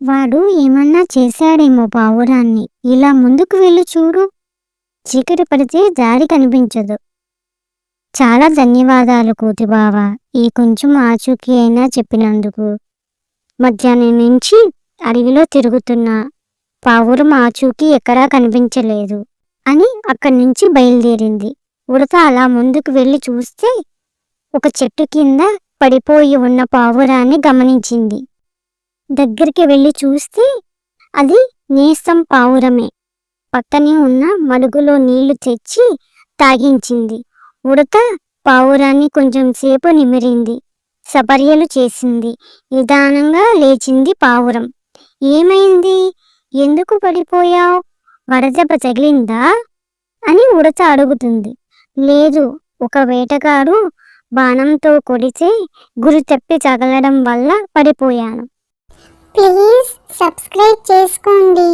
వాడు ఏమన్నా చేశాడేమో పావురాన్ని. ఇలా ముందుకు వెళ్ళి చూడు. చీకటి పడితే దారి కనిపించదు. చాలా ధన్యవాదాలు కోతిబావ, ఈ కొంచెం ఆచూకీ అయినా చెప్పినందుకు. మధ్యాహ్నం నుంచి అడవిలో తిరుగుతున్నా పావురం ఆచూకీ ఎక్కడా కనిపించలేదు అని అక్కడి నుంచి బయలుదేరింది. ఉడత అలా ముందుకు వెళ్ళి చూస్తే ఒక చెట్టు కింద పడిపోయి ఉన్న పావురాన్ని గమనించింది. దగ్గరికి వెళ్ళి చూస్తే అది నేస్తం పావురమే. పక్కనే ఉన్న మడుగులో నీళ్లు తెచ్చి తాగించింది. ఉడత పావురాన్ని కొంచెం సేపు నిమిరింది, సపర్యలు చేసింది. నిదానంగా లేచింది పావురం. ఏమైంది? ఎందుకు పడిపోయావు? వడదెబ్బ తగిలిందా అని ఉడత అడుగుతుంది. లేదు, ఒక వేటగాడు బాణంతో కొడితే గురి తప్పి తగలడం వల్ల పడిపోయాను. ప్లీజ్ సబ్స్క్రైబ్ చేసుకోండి.